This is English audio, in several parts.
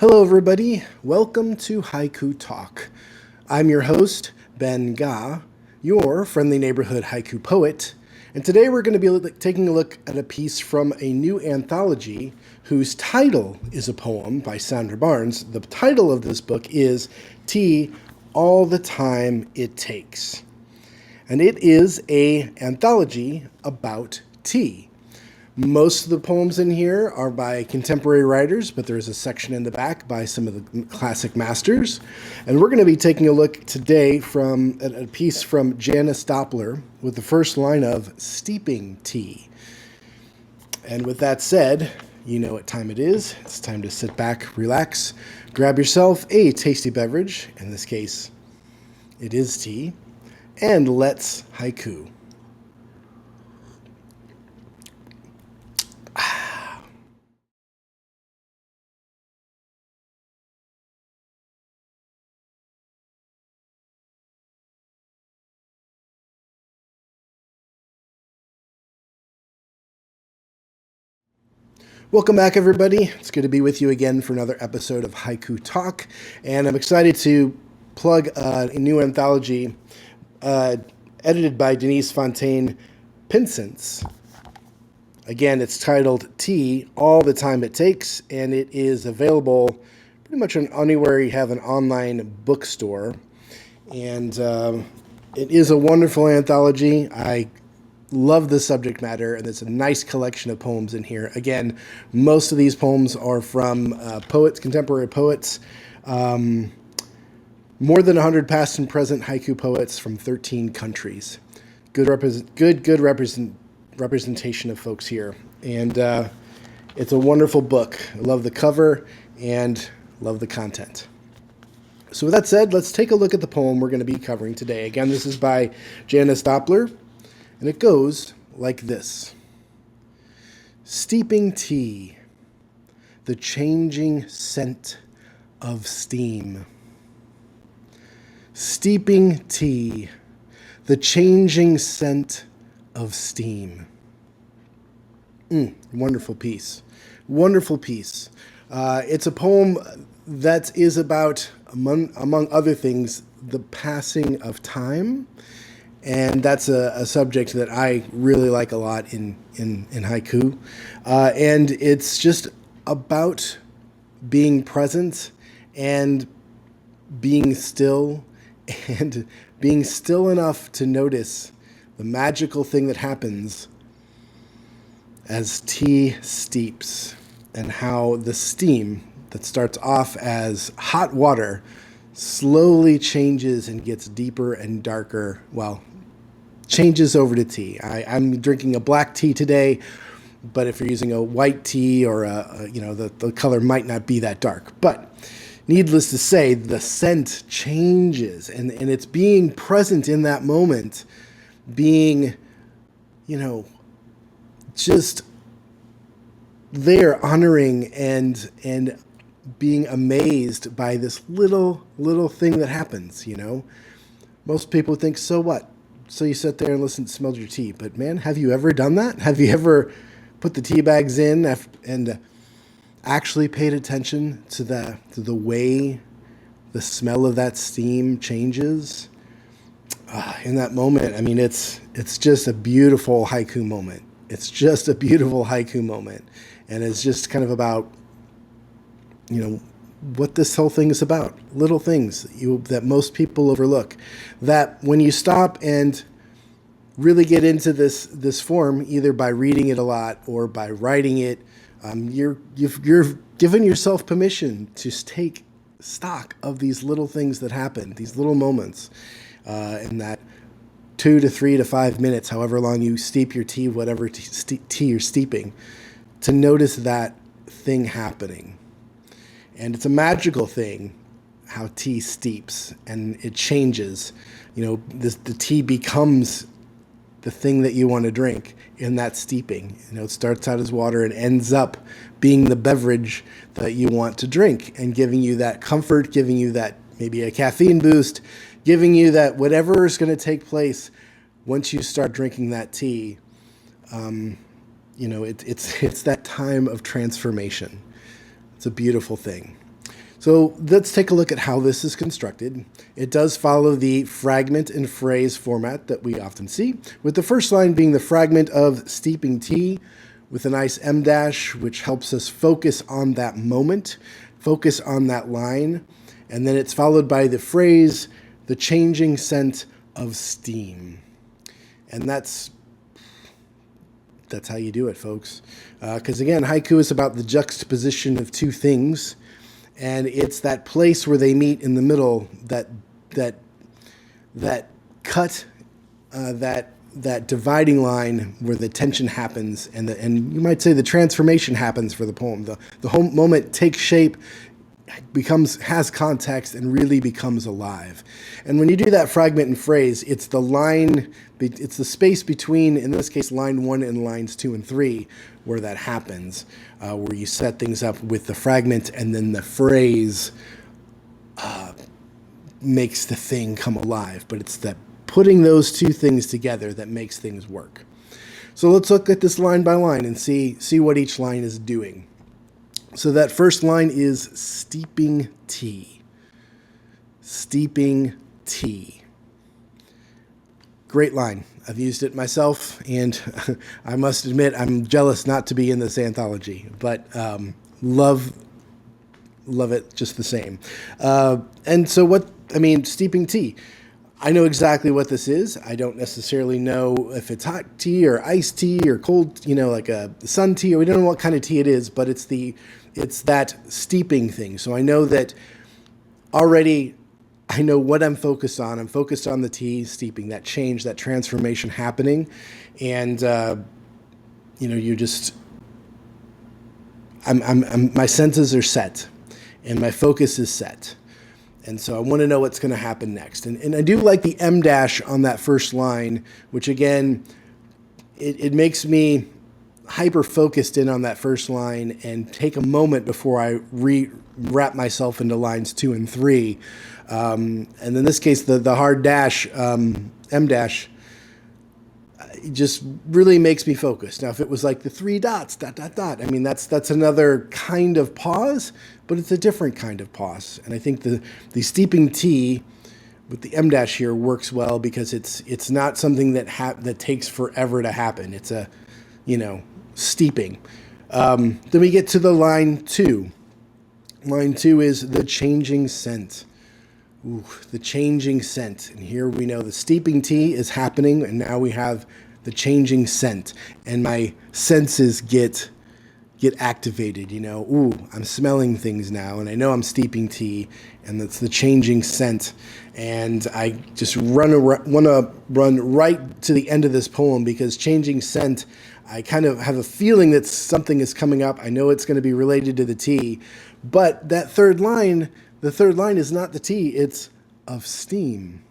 Hello, everybody. Welcome to Haiku Talk. I'm your host, Ben Ga, your friendly neighborhood haiku poet, and today we're going to be taking a look at a piece from a new anthology whose title is a poem by Sandra Barnes. The title of this book is Tea, All the Time It Takes. And it is an anthology about tea. Most of the poems in here are by contemporary writers, but there's a section in the back by some of the classic masters. And we're going to be taking a look today from a piece from Janice Doppler with the first line of Steeping Tea. And with that said, you know what time it is. It's time to sit back, relax, grab yourself a tasty beverage. In this case, it is tea. And let's haiku. Welcome back, everybody. It's good to be with you again for another episode of Haiku Talk. And I'm excited to plug a new anthology edited by Denise Fontaine-Pincine. Again, it's titled Tea, All the Time It Takes, and it is available pretty much anywhere you have an online bookstore. And it is a wonderful anthology. I love the subject matter, and it's a nice collection of poems in here. Again, most of these poems are from poets, contemporary poets. More than 100 past and present haiku poets from 13 countries. Good representation of folks here. And it's a wonderful book. I love the cover and love the content. So with that said, let's take a look at the poem we're going to be covering today. Again, this is by Janice Doppler. And it goes like this. Steeping tea, the changing scent of steam. Steeping tea, the changing scent of steam. Wonderful piece. Wonderful piece. It's a poem that is about, among other things, the passing of time. And that's a subject that I really like a lot in haiku. And it's just about being present and being still and being still enough to notice the magical thing that happens as tea steeps and how the steam that starts off as hot water slowly changes and gets deeper and darker. Well, changes over to tea. I'm drinking a black tea today, but if you're using a white tea or the color might not be that dark. But needless to say, the scent changes, and it's being present in that moment, being, just there, honoring and being amazed by this little thing that happens. Most people think, so what? So you sit there and smelled your tea. But man, have you ever done that? Have you ever put the tea bags in and actually paid attention to the way the smell of that steam changes? In that moment, I mean, it's just a beautiful haiku moment. It's just a beautiful haiku moment. And it's just kind of about, what this whole thing is about. Little things that most people overlook. That when you stop and really get into this form, either by reading it a lot or by writing it, you've given yourself permission to take stock of these little things that happen, these little moments, in that 2 to 3 to 5 minutes, however long you steep your tea, whatever tea you're steeping, to notice that thing happening. And it's a magical thing how tea steeps and it changes. The tea becomes the thing that you want to drink in that steeping. It starts out as water and ends up being the beverage that you want to drink and giving you that comfort, giving you that maybe a caffeine boost, giving you that whatever is going to take place once you start drinking that tea. It's that time of transformation. It's a beautiful thing. So let's take a look at how this is constructed. It does follow the fragment and phrase format that we often see, with the first line being the fragment of steeping tea with a nice em dash, which helps us focus on that moment, focus on that line, and then it's followed by the phrase, the changing scent of steam. And that's how you do it, folks. Because again, haiku is about the juxtaposition of two things, and it's that place where they meet in the middle, that cut, that dividing line where the tension happens, and you might say the transformation happens for the poem. The whole moment takes shape, has context, and really becomes alive. And when you do that fragment and phrase, it's the line, it's the space between, in this case, line 1 and lines 2 and 3, where that happens, where you set things up with the fragment, and then the phrase makes the thing come alive. But it's that putting those two things together that makes things work. So let's look at this line by line and see what each line is doing. So that first line is steeping tea. Steeping tea. Great line. I've used it myself, and I must admit I'm jealous not to be in this anthology, but love it just the same. And so steeping tea. I know exactly what this is. I don't necessarily know if it's hot tea or iced tea or cold, like a sun tea, or we don't know what kind of tea it is, but it's that steeping thing. So I know that already. I know what I'm focused on. I'm focused on the tea steeping, that change, that transformation happening. And, you're just, my senses are set and my focus is set. And so I want to know what's going to happen next. And I do like the em dash on that first line, which again, it makes me hyper focused in on that first line and take a moment before I wrap myself into lines 2 and 3. And in this case, the hard dash, em dash, just really makes me focus. Now, if it was like the 3 dots, ... I mean, that's another kind of pause, but it's a different kind of pause. And I think the steeping tea with the em dash here works well because it's not something that takes forever to happen. It's a, steeping. Then we get to the line 2. Line 2 is the changing scent. Ooh, the changing scent. And here we know the steeping tea is happening, and now we have the changing scent. And my senses get activated, Ooh, I'm smelling things now, and I know I'm steeping tea, and that's the changing scent. And I just want to run right to the end of this poem because changing scent, I kind of have a feeling that something is coming up. I know it's going to be related to the tea, but that third line, the third line is not the tea, it's of steam.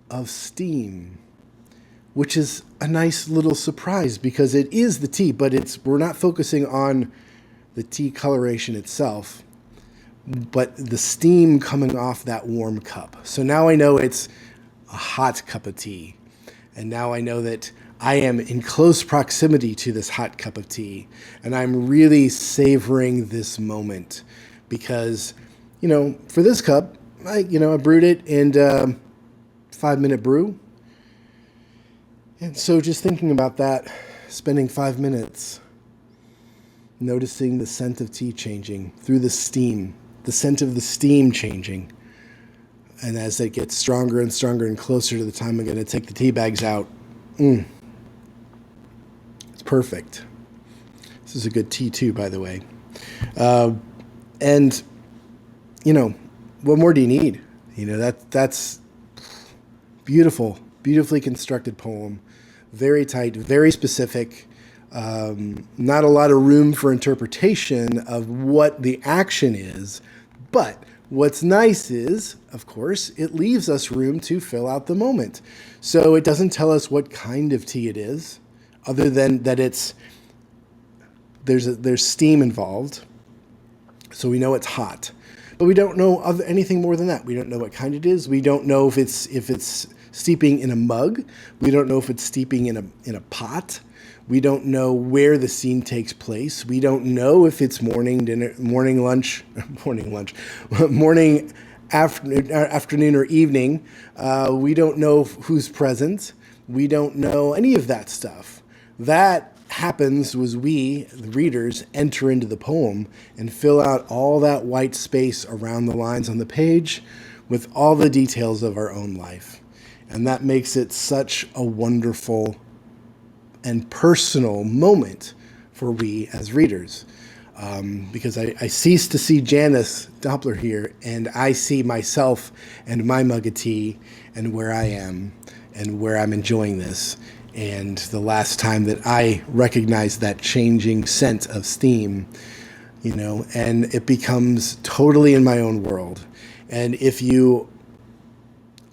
Of steam. Which is a nice little surprise because it is the tea, but we're not focusing on the tea coloration itself, but the steam coming off that warm cup. So now I know it's a hot cup of tea. And now I know that I am in close proximity to this hot cup of tea. And I'm really savoring this moment because, for this cup, I brewed it in 5-minute brew. And so just thinking about that, spending 5 minutes, noticing the scent of tea changing through the steam, the scent of the steam changing. And as it gets stronger and stronger and closer to the time I'm going to take the tea bags out, it's perfect. This is a good tea too, by the way. And, what more do you need? That's beautiful, beautifully constructed poem. Very tight, very specific. Not a lot of room for interpretation of what the action is. But what's nice is, of course, it leaves us room to fill out the moment. So it doesn't tell us what kind of tea it is, other than that there's steam involved. So we know it's hot. But we don't know of anything more than that. We don't know what kind it is. We don't know if it's steeping in a mug. We don't know if it's steeping in a pot. We don't know where the scene takes place. We don't know if it's morning, dinner, morning, lunch, morning, afternoon, or evening. We don't know who's present. We don't know any of that stuff. That happens was we, the readers, enter into the poem and fill out all that white space around the lines on the page with all the details of our own life. And that makes it such a wonderful and personal moment for we as readers. Because I cease to see Janice Doppler here, and I see myself and my mug of tea and where I am and where I'm enjoying this. And the last time that I recognized that changing scent of steam, and it becomes totally in my own world. And if you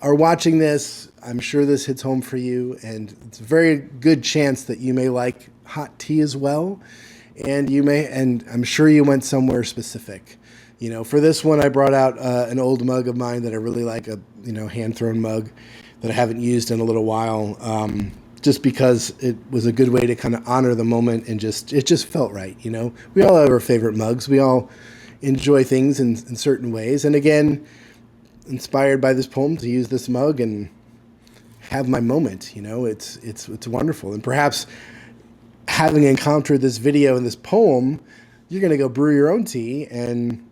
are watching this, I'm sure this hits home for you, and it's a very good chance that you may like hot tea as well, and I'm sure you went somewhere specific. For this one, I brought out an old mug of mine that I really like, a hand-thrown mug that I haven't used in a little while, just because it was a good way to kind of honor the moment, and it just felt right. We all have our favorite mugs. We all enjoy things in certain ways, and again, inspired by this poem to use this mug and have my moment. It's wonderful. And perhaps having encountered this video and this poem, you're going to go brew your own tea and,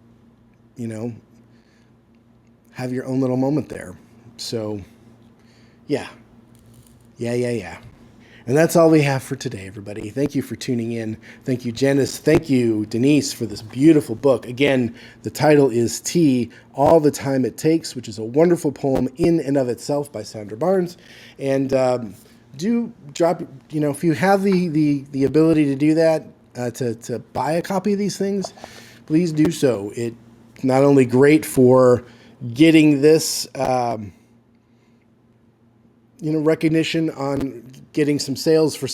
have your own little moment there. So, yeah. And that's all we have for today, everybody. Thank you for tuning in. Thank you, Janice. Thank you, Denise, for this beautiful book. Again, the title is Tea, All the Time It Takes, which is a wonderful poem in and of itself by Sandra Barnes. And do drop, if you have the ability to do that, to buy a copy of these things, please do so. It's not only great for getting this recognition on getting some sales for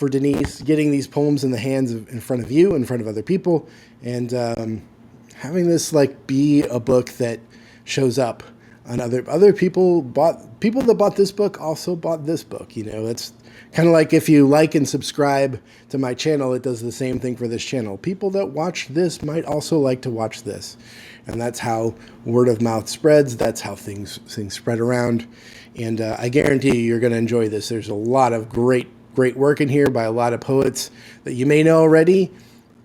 Denise, getting these poems in the hands in front of you, in front of other people, and having this be a book that shows up on other people that bought this book also bought this book. It's kind of like if you like and subscribe to my channel, it does the same thing for this channel. People that watch this might also like to watch this. And that's how word of mouth spreads. That's how things spread around. And I guarantee you're going to enjoy this. There's a lot of great work in here by a lot of poets that you may know already,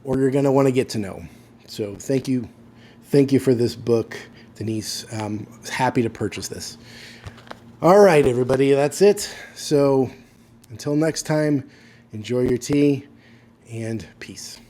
or you're going to want to get to know. So thank you for this book, Denise. Happy to purchase this. All right, everybody, that's it. So until next time, enjoy your tea and peace.